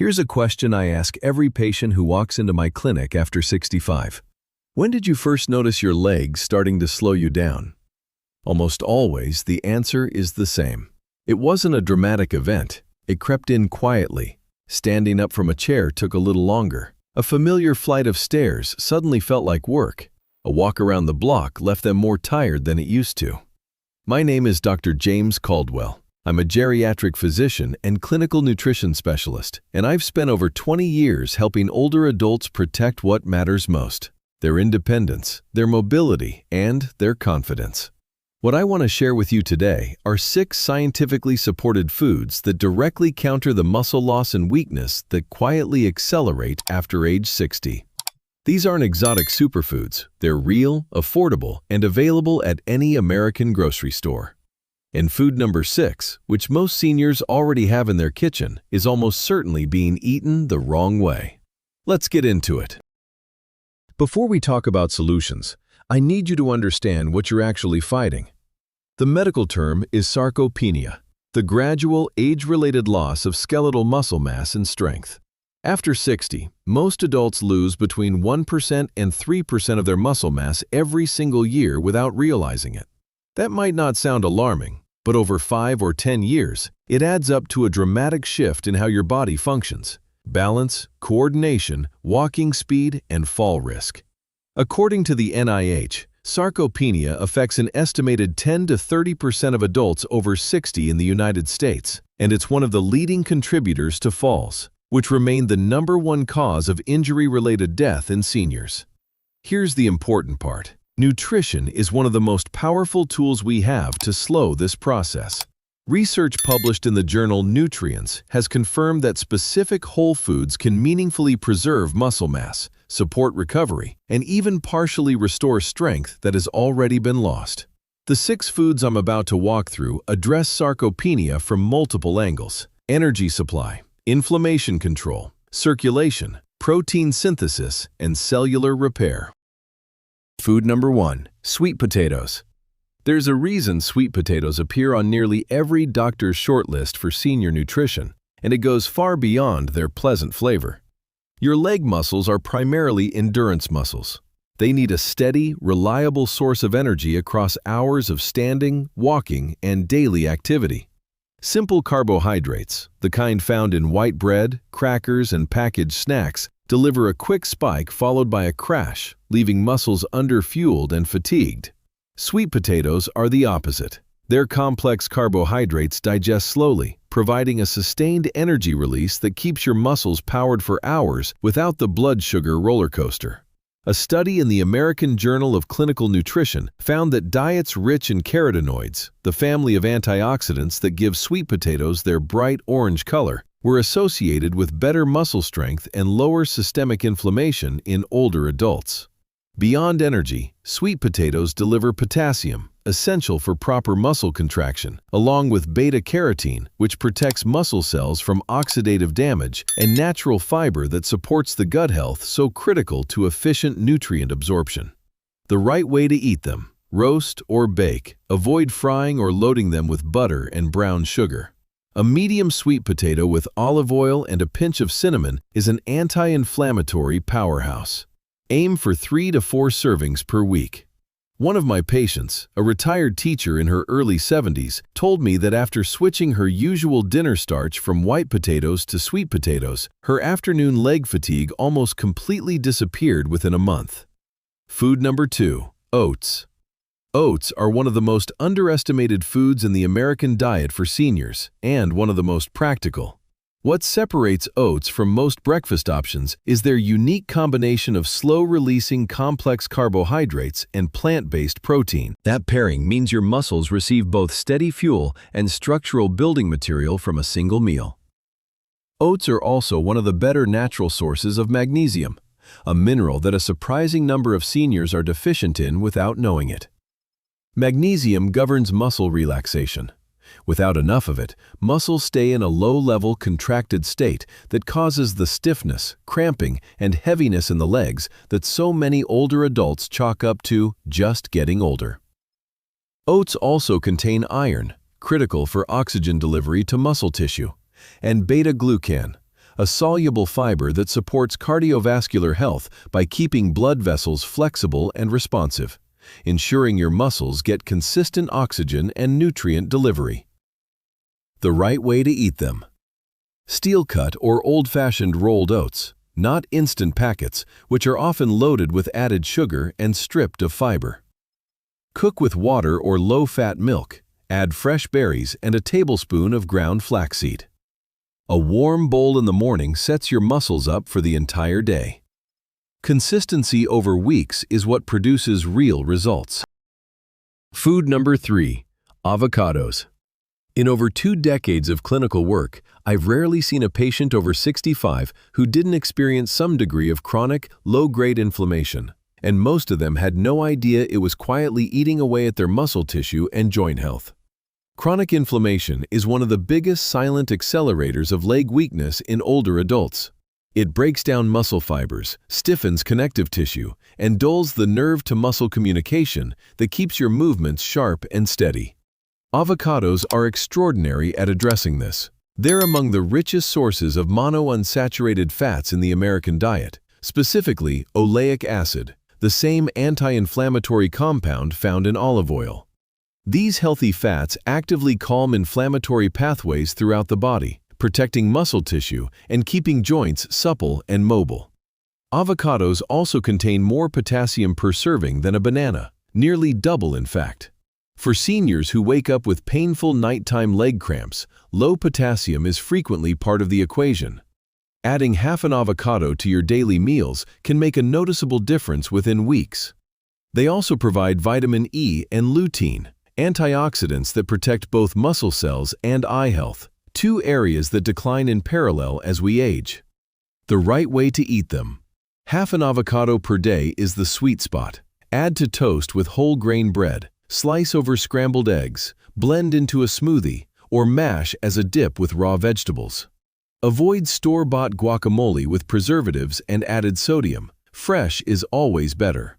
Here's a question I ask every patient who walks into my clinic after 65. When did you first notice your legs starting to slow you down? Almost always, the answer is the same. It wasn't a dramatic event. It crept in quietly. Standing up from a chair took a little longer. A familiar flight of stairs suddenly felt like work. A walk around the block left them more tired than it used to. My name is Dr. James Caldwell. I'm a geriatric physician and clinical nutrition specialist, and I've spent over 20 years helping older adults protect what matters most: their independence, their mobility, and their confidence. What I want to share with you today are 6 scientifically supported foods that directly counter the muscle loss and weakness that quietly accelerate after age 60. These aren't exotic superfoods. They're real, affordable, and available at any American grocery store. And food number 6, which most seniors already have in their kitchen, is almost certainly being eaten the wrong way. Let's get into it. Before we talk about solutions, I need you to understand what you're actually fighting. The medical term is sarcopenia, the gradual age-related loss of skeletal muscle mass and strength. After 60, most adults lose between 1% and 3% of their muscle mass every single year without realizing it. That might not sound alarming, but over 5 or 10 years, it adds up to a dramatic shift in how your body functions: balance, coordination, walking speed, and fall risk. According to the NIH, sarcopenia affects an estimated 10 to 30% of adults over 60 in the United States, and it's one of the leading contributors to falls, which remain the #1 cause of injury-related death in seniors. Here's the important part. Nutrition is one of the most powerful tools we have to slow this process. Research published in the journal Nutrients has confirmed that specific whole foods can meaningfully preserve muscle mass, support recovery, and even partially restore strength that has already been lost. The 6 foods I'm about to walk through address sarcopenia from multiple angles: energy supply, inflammation control, circulation, protein synthesis, and cellular repair. Food number 1, sweet potatoes. There's a reason sweet potatoes appear on nearly every doctor's shortlist for senior nutrition, and it goes far beyond their pleasant flavor. Your leg muscles are primarily endurance muscles. They need a steady, reliable source of energy across hours of standing, walking, and daily activity. Simple carbohydrates, the kind found in white bread, crackers, and packaged snacks, deliver a quick spike followed by a crash, leaving muscles underfueled and fatigued. Sweet potatoes are the opposite. Their complex carbohydrates digest slowly, providing a sustained energy release that keeps your muscles powered for hours without the blood sugar roller coaster. A study in the American Journal of Clinical Nutrition found that diets rich in carotenoids, the family of antioxidants that give sweet potatoes their bright orange color, were associated with better muscle strength and lower systemic inflammation in older adults. Beyond energy, sweet potatoes deliver potassium, essential for proper muscle contraction, along with beta-carotene, which protects muscle cells from oxidative damage, and natural fiber that supports the gut health so critical to efficient nutrient absorption. The right way to eat them: roast or bake. Avoid frying or loading them with butter and brown sugar. A medium sweet potato with olive oil and a pinch of cinnamon is an anti-inflammatory powerhouse. Aim for 3 to 4 servings per week. One of my patients, a retired teacher in her early 70s, told me that after switching her usual dinner starch from white potatoes to sweet potatoes, her afternoon leg fatigue almost completely disappeared within a month. Food number 2, oats. Oats are one of the most underestimated foods in the American diet for seniors, and one of the most practical. What separates oats from most breakfast options is their unique combination of slow-releasing complex carbohydrates and plant-based protein. That pairing means your muscles receive both steady fuel and structural building material from a single meal. Oats are also one of the better natural sources of magnesium, a mineral that a surprising number of seniors are deficient in without knowing it. Magnesium governs muscle relaxation. Without enough of it, muscles stay in a low-level contracted state that causes the stiffness, cramping, and heaviness in the legs that so many older adults chalk up to just getting older. Oats also contain iron, critical for oxygen delivery to muscle tissue, and beta-glucan, a soluble fiber that supports cardiovascular health by keeping blood vessels flexible and responsive, ensuring your muscles get consistent oxygen and nutrient delivery. The right way to eat them. Steel-cut or old-fashioned rolled oats, not instant packets, which are often loaded with added sugar and stripped of fiber. Cook with water or low-fat milk. Add fresh berries and a tablespoon of ground flaxseed. A warm bowl in the morning sets your muscles up for the entire day. Consistency over weeks is what produces real results. Food number 3. Avocados. In over 2 decades of clinical work, I've rarely seen a patient over 65 who didn't experience some degree of chronic, low-grade inflammation, and most of them had no idea it was quietly eating away at their muscle tissue and joint health. Chronic inflammation is one of the biggest silent accelerators of leg weakness in older adults. It breaks down muscle fibers, stiffens connective tissue, and dulls the nerve-to-muscle communication that keeps your movements sharp and steady. Avocados are extraordinary at addressing this. They're among the richest sources of monounsaturated fats in the American diet, specifically oleic acid, the same anti-inflammatory compound found in olive oil. These healthy fats actively calm inflammatory pathways throughout the body, protecting muscle tissue and keeping joints supple and mobile. Avocados also contain more potassium per serving than a banana, nearly double in fact. For seniors who wake up with painful nighttime leg cramps, low potassium is frequently part of the equation. Adding half an avocado to your daily meals can make a noticeable difference within weeks. They also provide vitamin E and lutein, antioxidants that protect both muscle cells and eye health, 2 areas that decline in parallel as we age. The right way to eat them. Half an avocado per day is the sweet spot. Add to toast with whole grain bread, slice over scrambled eggs, blend into a smoothie, or mash as a dip with raw vegetables. Avoid store-bought guacamole with preservatives and added sodium. Fresh is always better.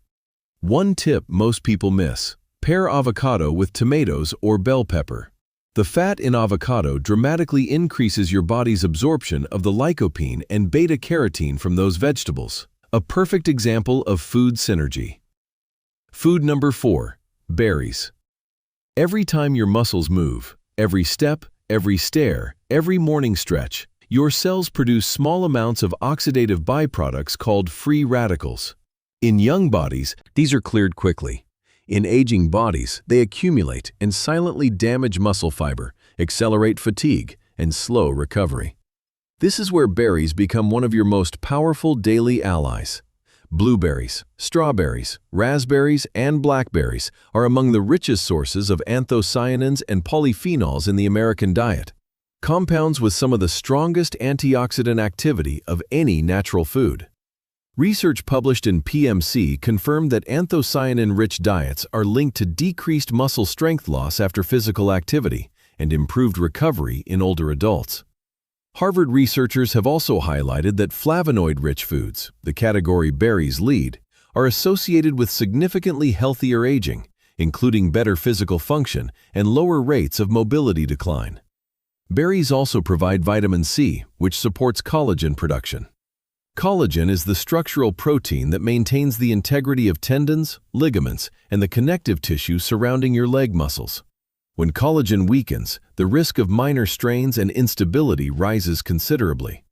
One tip most people miss. Pair avocado with tomatoes or bell pepper. The fat in avocado dramatically increases your body's absorption of the lycopene and beta-carotene from those vegetables. A perfect example of food synergy. Food number 4. Berries. Every time your muscles move, every step, every stare, every morning stretch, your cells produce small amounts of oxidative byproducts called free radicals. In young bodies, these are cleared quickly. In aging bodies, they accumulate and silently damage muscle fiber, accelerate fatigue, and slow recovery. This is where berries become one of your most powerful daily allies. Blueberries, strawberries, raspberries, and blackberries are among the richest sources of anthocyanins and polyphenols in the American diet, compounds with some of the strongest antioxidant activity of any natural food. Research published in PMC confirmed that anthocyanin-rich diets are linked to decreased muscle strength loss after physical activity and improved recovery in older adults. Harvard researchers have also highlighted that flavonoid-rich foods, the category berries lead, are associated with significantly healthier aging, including better physical function and lower rates of mobility decline. Berries also provide vitamin C, which supports collagen production. Collagen is the structural protein that maintains the integrity of tendons, ligaments, and the connective tissue surrounding your leg muscles. When collagen weakens, the risk of minor strains and instability rises considerably.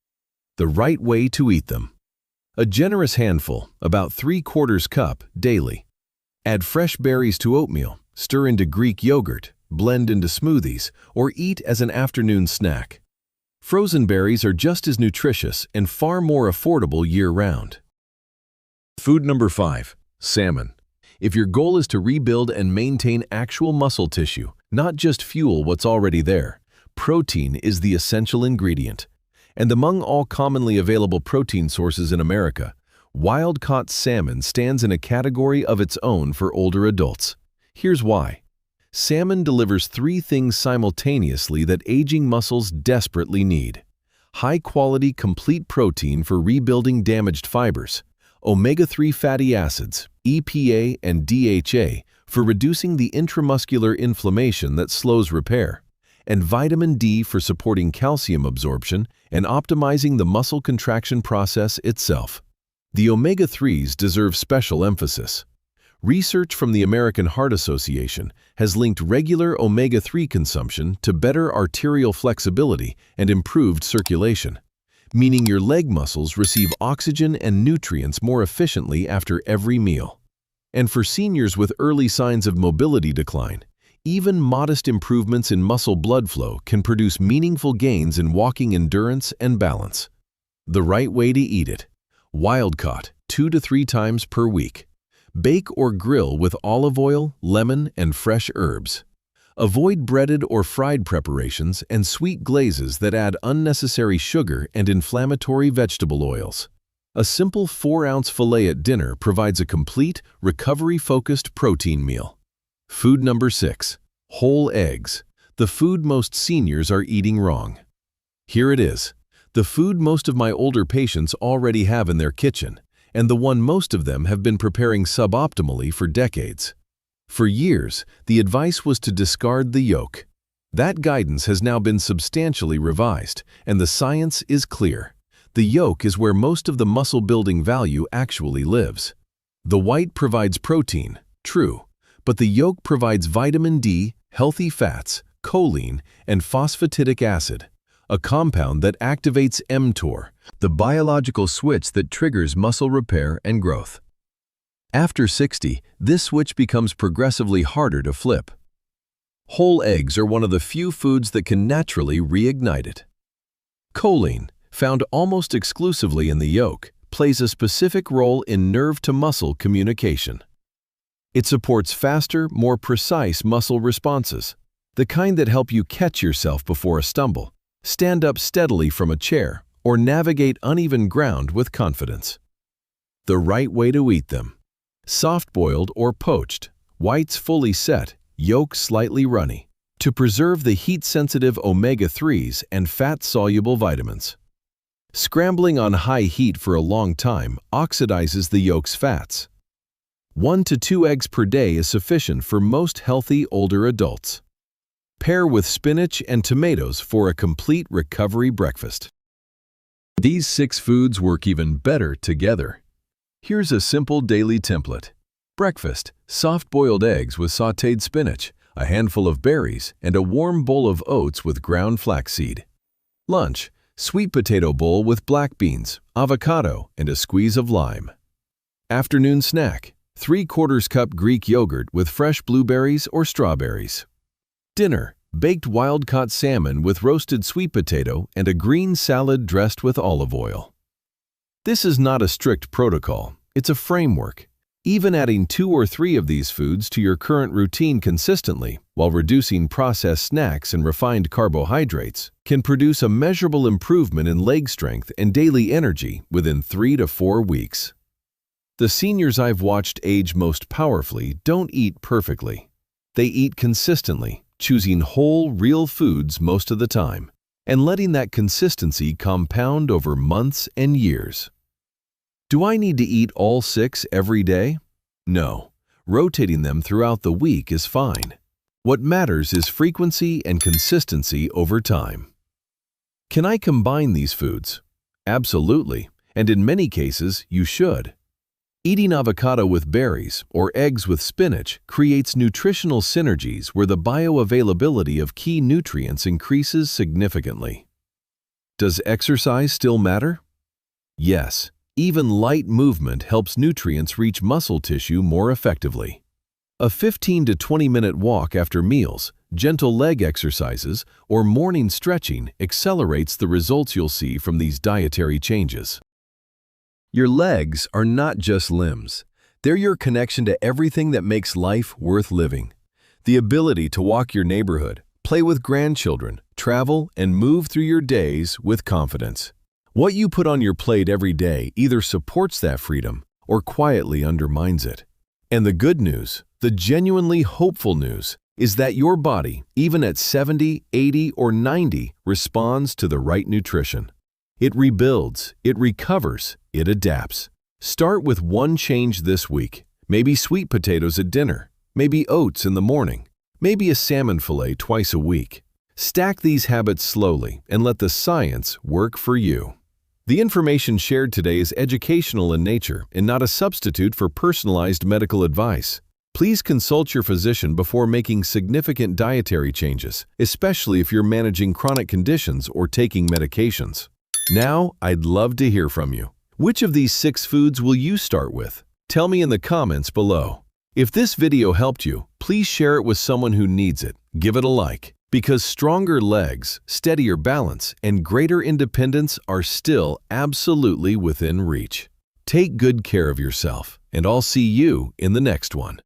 The right way to eat them. A generous handful, about 3/4 cup, daily. Add fresh berries to oatmeal, stir into Greek yogurt, blend into smoothies, or eat as an afternoon snack. Frozen berries are just as nutritious and far more affordable year-round. Food number 5. Salmon. If your goal is to rebuild and maintain actual muscle tissue, not just fuel what's already there, protein is the essential ingredient. And among all commonly available protein sources in America, wild-caught salmon stands in a category of its own for older adults. Here's why. Salmon delivers 3 things simultaneously that aging muscles desperately need: high-quality complete protein for rebuilding damaged fibers, omega-3 fatty acids, EPA and DHA, for reducing the intramuscular inflammation that slows repair, and vitamin D for supporting calcium absorption and optimizing the muscle contraction process itself. The omega-3s deserve special emphasis. Research from the American Heart Association has linked regular omega-3 consumption to better arterial flexibility and improved circulation, meaning your leg muscles receive oxygen and nutrients more efficiently after every meal. And for seniors with early signs of mobility decline, even modest improvements in muscle blood flow can produce meaningful gains in walking endurance and balance. The right way to eat it: wild-caught 2 to 3 times per week. Bake or grill with olive oil, lemon, and fresh herbs. Avoid breaded or fried preparations and sweet glazes that add unnecessary sugar and inflammatory vegetable oils. A simple 4-ounce fillet at dinner provides a complete, recovery-focused protein meal. Food number 6. Whole eggs. The food most seniors are eating wrong. Here it is. The food most of my older patients already have in their kitchen, and the one most of them have been preparing suboptimally for decades. For years, the advice was to discard the yolk. That guidance has now been substantially revised, and the science is clear. The yolk is where most of the muscle-building value actually lives. The white provides protein, true, but the yolk provides vitamin D, healthy fats, choline, and phosphatidic acid, a compound that activates mTOR, the biological switch that triggers muscle repair and growth. After 60, this switch becomes progressively harder to flip. Whole eggs are one of the few foods that can naturally reignite it. Choline, found almost exclusively in the yolk, plays a specific role in nerve-to-muscle communication. It supports faster, more precise muscle responses, the kind that help you catch yourself before a stumble, stand up steadily from a chair, or navigate uneven ground with confidence. The right way to eat them: soft-boiled or poached, whites fully set, yolk slightly runny, to preserve the heat-sensitive omega-3s and fat-soluble vitamins. Scrambling on high heat for a long time oxidizes the yolk's fats. 1 to 2 eggs per day is sufficient for most healthy older adults. Pair with spinach and tomatoes for a complete recovery breakfast. These 6 foods work even better together. Here's a simple daily template. Breakfast: soft-boiled eggs with sautéed spinach, a handful of berries, and a warm bowl of oats with ground flaxseed. Lunch: sweet potato bowl with black beans, avocado, and a squeeze of lime. Afternoon snack: 3/4 cup Greek yogurt with fresh blueberries or strawberries. Dinner: baked wild-caught salmon with roasted sweet potato and a green salad dressed with olive oil. This is not a strict protocol, it's a framework. Even adding 2 or 3 of these foods to your current routine consistently, while reducing processed snacks and refined carbohydrates, can produce a measurable improvement in leg strength and daily energy within 3 to 4 weeks. The seniors I've watched age most powerfully don't eat perfectly. They eat consistently, choosing whole, real foods most of the time, and letting that consistency compound over months and years. Do I need to eat all 6 every day? No. Rotating them throughout the week is fine. What matters is frequency and consistency over time. Can I combine these foods? Absolutely, and in many cases, you should. Eating avocado with berries or eggs with spinach creates nutritional synergies where the bioavailability of key nutrients increases significantly. Does exercise still matter? Yes, even light movement helps nutrients reach muscle tissue more effectively. A 15 to 20-minute walk after meals, gentle leg exercises, or morning stretching accelerates the results you'll see from these dietary changes. Your legs are not just limbs. They're your connection to everything that makes life worth living. The ability to walk your neighborhood, play with grandchildren, travel, and move through your days with confidence. What you put on your plate every day either supports that freedom or quietly undermines it. And the good news, the genuinely hopeful news, is that your body, even at 70, 80, or 90, responds to the right nutrition. It rebuilds, it recovers, it adapts. Start with one change this week. Maybe sweet potatoes at dinner, maybe oats in the morning, maybe a salmon fillet twice a week. Stack these habits slowly and let the science work for you. The information shared today is educational in nature and not a substitute for personalized medical advice. Please consult your physician before making significant dietary changes, especially if you're managing chronic conditions or taking medications. Now, I'd love to hear from you. Which of these 6 foods will you start with? Tell me in the comments below. If this video helped you, please share it with someone who needs it. Give it a like, because stronger legs, steadier balance, and greater independence are still absolutely within reach. Take good care of yourself, and I'll see you in the next one.